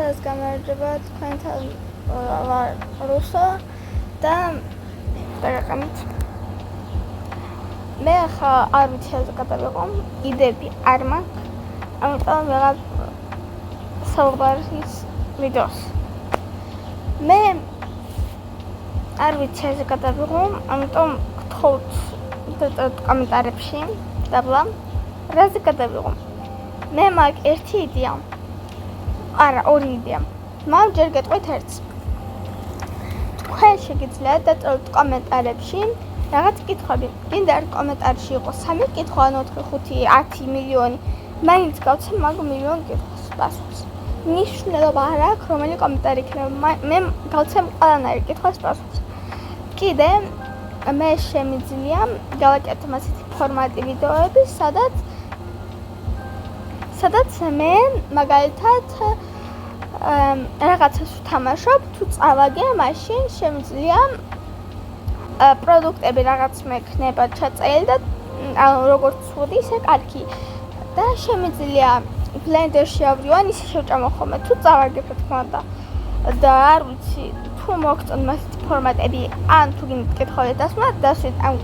ეს გამარჯობა თქვენთან ვარ რუსო და დაგაყენეთ. მე ხა არ ვიცი რა გადავიღო, იდეები არ მაქვს. ამიტომ ვიღებ საუბარის ვიდეოს. მე არ ვიცი რა გადავიღო, ამიტომ გთხოვთ კომენტარებში დაბლა რაზე გადავიღო. მე მაქვს ერთი იდეა. არა, ორი იდეა. მაგრამ ჯერ გეტყვით ერთს. თქვენ შეგიძლიათ დაწოლოთ კომენტარებში რაღაც კითხვები. გინდა რომ კომენტარში იყოს 3 კითხვა, 4, 5, 10 მილიონი. მაინც გავცემ მაგ მილიონ კითხვის პასუხს. მნიშვნელობა არ აქვს, რომელი კომენტარი იქნება. მე გავცემ ყველანაირ კითხვის პასუხს. კიდე მე შემიძლია გავაკეთო ასეთი ფორმატი ვიდეოები, სადაც მე მაგალითად რაღაცას ვთამაშობ, თუ წავაგე, მაშინ შემიძლია პროდუქტები რაღაც მექნება ჩაწერილი და როგორც ვუდი, ისე კარგი. და შემიძლია ბლენდერში ავდივარ, ისე შევჭამო ხოლმე, თუ წავაგებ რა თქმა უნდა. და არ ვიცი, თუ მოგწონთ მასეთი ფორმატები, ან თუ გინდათ კითხვები დასმა, დასვით ამ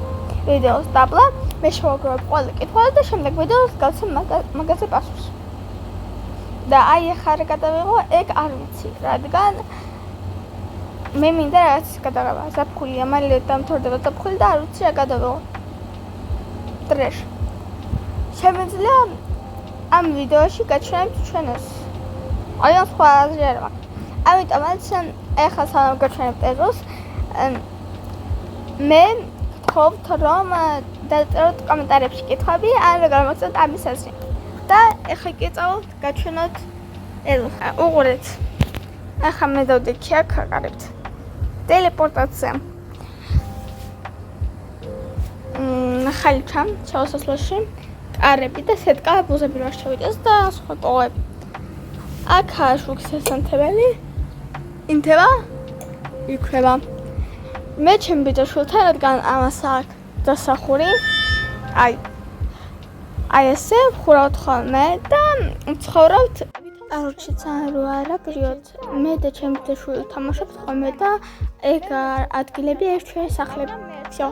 ვიდეოს დაბლა, მე შევაგროვებ ყველა კითხვა და შემდეგ ვიდეოს გავცემ მაგაზე პასუხს. და აი ახლა რა გადავიღო, ეგ არ ვიცი, რადგან მე მინდა რაღაც გადაღება, ზაფხულია, მალე დამთავრდება ზაფხული და არ ვიცი რა გადავიღო. ტრეშ. შემიძლია ამ ვიდეოში გაჩვენებთ ჩვენს. აი ამ სხვა აზრი არ მაქვს. ამიტომაც ახლა სანამ გაჩვენებთ ეგოს, მე გთხოვთ რომ დაწეროთ კომენტარებში კითხვები, ან როგორ მოგწონთ ამის აზრი. და ახლა კი წავალთ გაჩვენოთ ეგოს. უყურეთ. ახლა მე დავდექი აქ აყარებთ. ტელეპორტაცია. ახალი ჩამ ჩავსასვლელში. კარები და სეტკა ბუზები რა შევიდეს და სხვა კოები. აქაა შუქსესანთებელი. ინთება იქვება. მე ჩემ ბიჭაშვილთან რადგან ამას აქვს დასახური. აი ესე ვხურავთ ხოლმე და ცხოვრობთ არჩი ძარო არა გრიოთ. მე და ჩემი ბიჭაშვილი თამაშობთ ხოლმე და ეგ ადგილები ერთ ჩვენ სახლები. всё.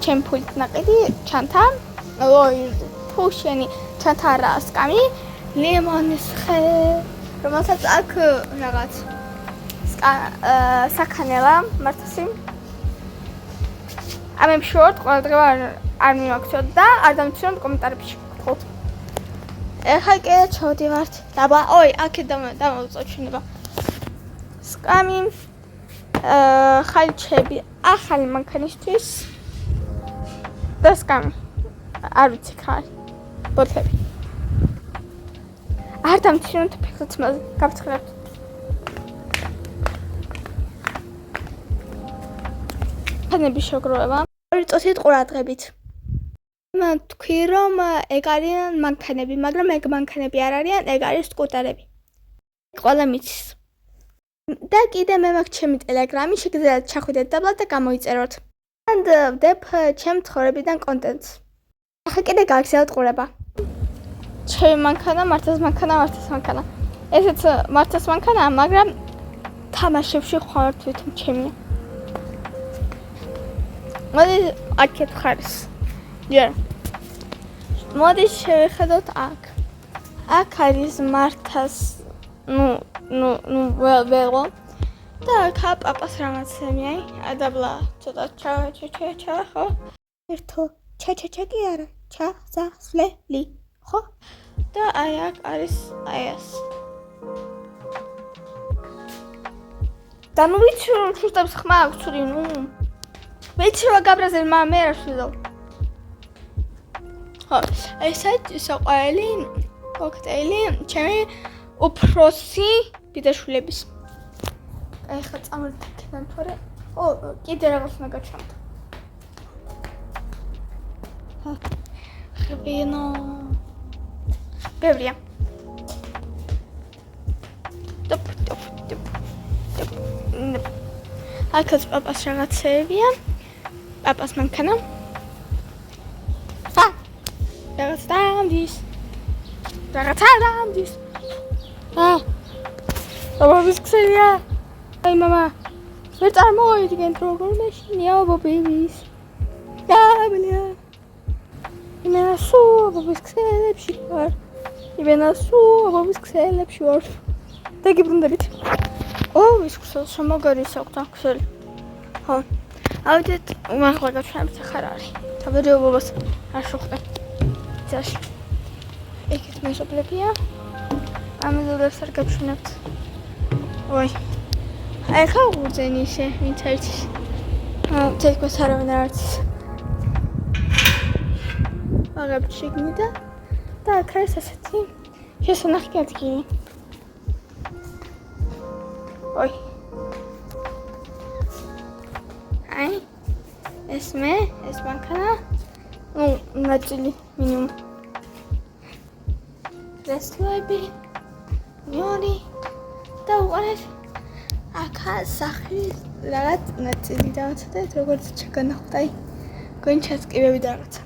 ჩემ ფულით ნაყიდი ჩანთა. ой, ფუშენი ჩანთა რა სკამი. ლიმონის ხე. რომელსაც აქ რაღაც საქანელა მართასი. ამებს შორტ ყოველდღე არ მივაქციოთ და არ დამცინოთ კომენტარებში გთხოვთ. ეხლა კი ჩავდივართ. დაბა, ой, აქედან დამოვწოთ შეიძლება. სკამი ხალჩები ახალი მანქანისთვის და სკამი. არ ვიცი ხარ. ბოთლები. არ დამცინოთ ფიქროცმაზე. გავცხრებთ. ფანები შეგროვება. ორი წუთით ყურადღებით. მან თქვი რომ ეგ არიან მანქანები, მაგრამ ეგ მანქანები არ არიან, ეგ არის სკუტერები. ყველა მიცის. და კიდე მე მაქვს ჩემი ტელეგრამი, შეგიძლიათ ჩახვიდეთ დაბლა და გამოიწეროთ. ან ვდებ ჩემ ცხოვრებიდან კონტენტს. ახლა კიდე გააგზავნოთ ყურება. ჩემი მანქანა, მართას მანქანა. ესეც მართას მანქანაა, მაგრამ თამაშებში ხარ თვითონ ჩემია. მოდი აქეთ ხარს. ჯერ. მოდი შევხედოთ აქ. აქ არის მართას ველო. და აქ პაპას რაღაცები, ადაბლა ცოტა ჩა ხო? ერთო ჩა კი არა, ჩასასვლელი, ხო? და აი აქ არის აი ეს. და ნუ ვიცი რომ შუშტებს ხმა აქვს ცური, ნუ. ვიცი რომ გაბრაზელ მე არ ვშვილო. ხო, ესეთ საყვარელი კოქტეილი ჩემი უფროსი ბიძაშვილების. ეხლა წამოვიდეთ აქედან თორე. ო, კიდე რაღაც უნდა გაჩვენოთ. ხბინო. ბევრია. აქაც პაპას რაღაცებია. პაპას მანქანა. რაღაც დამდის. ბაბის ქსელია. აი мама. ვერ წარმოვიდგენთ როგორ მეშინია ბაბის. ბაბლია. იმენასო ბაბის ქსელებში ვარ. იმენასო ბაბის ქსელებში ვარ. დაგიბრუნდებით. ის ქსელი შემოგარის აქვს ქსელი. ხო. ავიდეთ მართლა გაჩვენებთ ახარ არის. თავდადიობობას არ შევხვდე. ძაში. ეგეთ მეზობლებია. ამილურებს არ გაჩვენებთ. ой. აი ხა უძენი ისე ვინც არის. თითქოს არავინ არ არის. აღებ შეგნიდა და აქ არის ასეთი შესანახი ადგილი. ой. აი ეს მანქანა ნაწილი მინიმუმ რესტლები ნიორი და უყურეთ აქა სახლის რაღაც ნაწილი დავაცდეთ როგორც ჩაგანახოთ აი გონჩასკივები და რაღაცა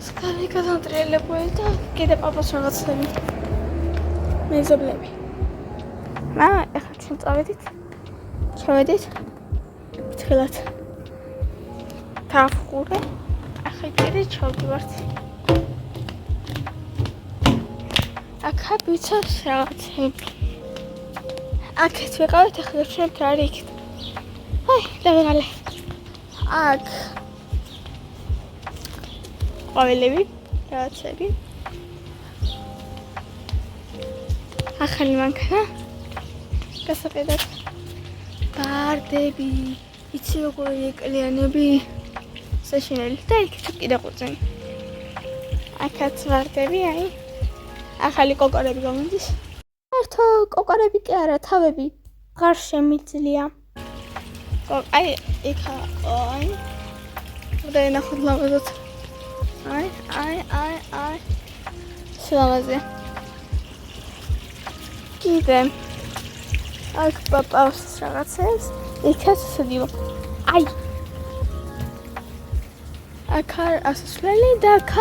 სკალი განატრიელებული და კიდე პაპას რაღაცები მეზობლები ეხლა ჩვენ წავედით ფრთხილად დავხურე ახლა კიდე ჩავდივართ აქა ბიცავს რაღაცები აქეთ ვიყავით ახლა გავჩვენებთ რა არის იქით აი დავიღალე აქ ყვავილები რაღაცები ახალი მანქანა გასაყიდად ბარდები იცი როგორი ეკლიანები საშინელი და იქით კიდე ყურძენი აქაც ბარდები აი ახალი კოკორები გამოდის ერთო კოკორები კი არა თავები ღარ შემიძლია აი იქა აი და ნახოთ ლამაზად აი სლამაზე კიდე აქ პაპავს რაღაცებს იქაც სდიო აი აქ ასასვლელი და აქ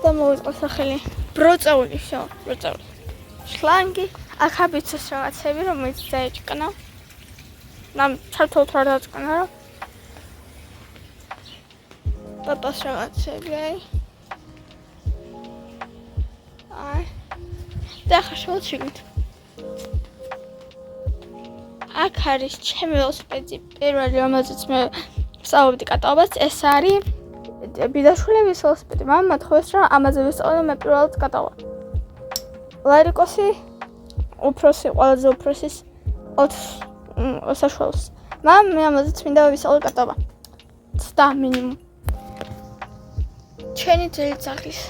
და მოვიწყო სახელი ბროწეული შლანგი აქ აბიცოს რაღაცები რომელიც დაეჭკნა ნამ ჩართოთ რა დაწყნა რა პაპას რაღაცები აი და ხა შევჩიგით აქ არის ჩემი ველოსიპედი პირველი რომელზეც მე ვსწავლობდი კატაობას ეს არის ბიძაშვილების ველოსიპედი მამამ მოთხოვეს რომ ამაზე ვისწავლო მე პირველად კატავა ლარიკოსი უფროსი ყველაზე უფროსის 4 საშუალოს მამამ მე ამაზეც მინდა ვისწავლო კატავა ცდა მინიმუმ ჩვენი ძელის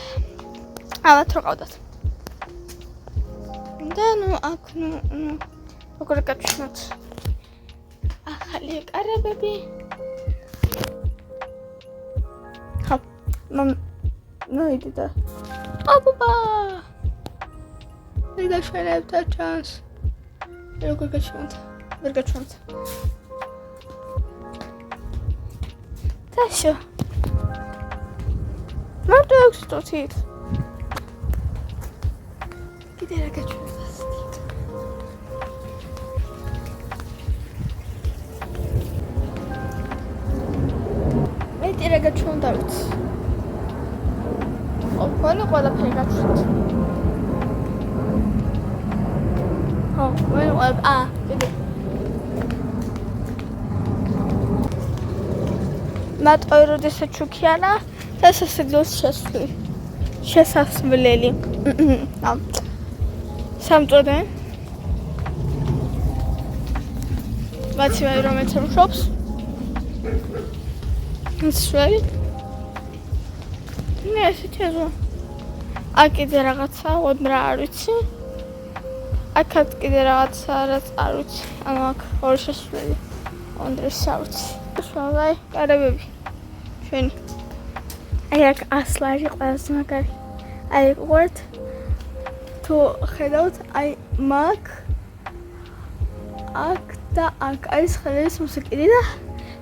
ამათ რო ყავდათ და ნუ აქ ნუ როგორ გაჩვენოთ ახალი კარებები ხა ნოიდი და აბაბა მე გაჩვენებთ ჩანს როგორ გაჩვენოთ ვერ გაჩვენოთ დაშო მარტო აქვს თვით კიდე რა გაჩვენოთ რა გაჩვენდა ვიცი. ოქონი ყველაფერი გაჩვენდა. ხო, მე კიდე. მარტო როდესაც ჩუქიანა და სასიძულს შესასვლელი. სამწოდე. მაცივაი რომელიც მშობს. ისველი მე ესეთია აქ კიდე რაღაცა ოდნრა არ ვიცი აქაც კიდე რაღაცა რაც არ ვიცი ანუ აქ ორი შესვლელი ოდნრის არ ვიცი შევაი კარებები ჩვენი აი აქ ასლარი ყველაზე მაგარი აი უყურეთ თუ ხედავთ აი მაგ აქ და აქ არის ხელის მუსიკიდი და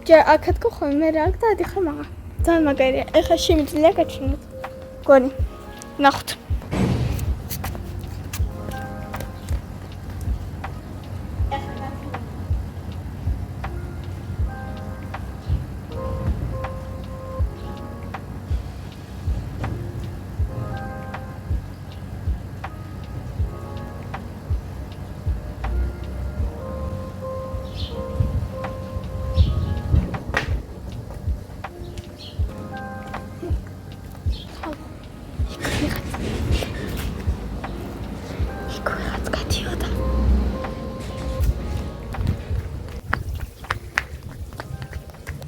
ჯერ აქეთ გხომ მე რა აქ და დიხარ მაგა ძალიან მაგარია ეხლა შემიძლია გაჩვენოთ გონი ნახოთ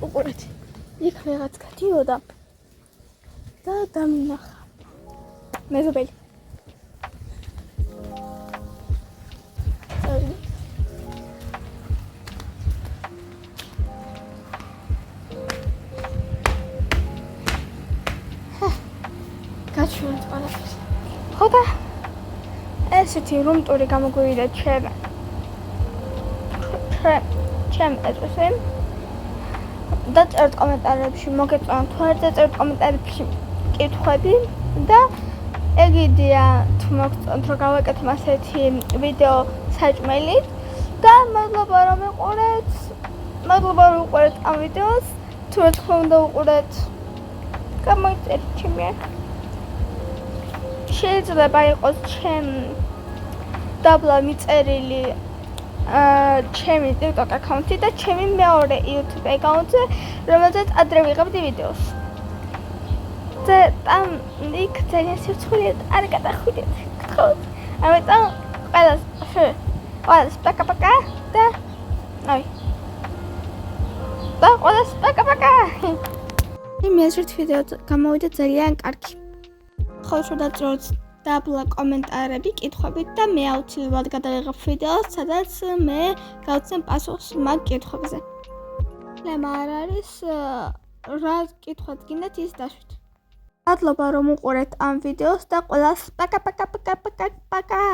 უყურეთ იქ რაღაც გადიოდა და დამინახა მეზობელი გაჩვენეთ ყველაფერს ხო და ესეთი რომ ტური გამოგვივიდა ჩემ ეწვევს დაწერთ კომენტარებში მოგეწონათ თუ არ დაწერთ კომენტარებში კითხვები და ეგიდეა თუ მოგწონთ რომ გავაკეთო ასეთი ვიდეო საჭმელით და მადლობა რომ მიყურეთ ამ ვიდეოს თუ რა თქმა უნდა უყურეთ გამოიწერეთ ჩემი აქ შეიძლება იყოს ჩემ დაბლა მიწერილი ჩემი TikTok account-ი და ჩემი მეორე YouTube account-ი, რომელზეც ადრე ვიღებდი ვიდეოს. და ამ იქ ძალიან სირცხვილია არ გადახვიდეთ. გთხოვთ. ამიტომ ყველას პაკა-პაკა და აი. და ყველას პაკა-პაკა. იმ ერთ ვიდეო გამოვიდა ძალიან კარგი. ხო რომ დაწეროთ დაბლა კომენტარები, კითხვები და მე აუცილებლად გადავიღებ ვიდეოს, სადაც მე გავცემ პასუხს მაგ კითხვებზე. ლემა არ არის რა კითხვაც გინდათ ის დაშვით. მადლობა რომ უყურეთ ამ ვიდეოს და ყველას პაკა-პაკა-პაკა-პაკა-პაკა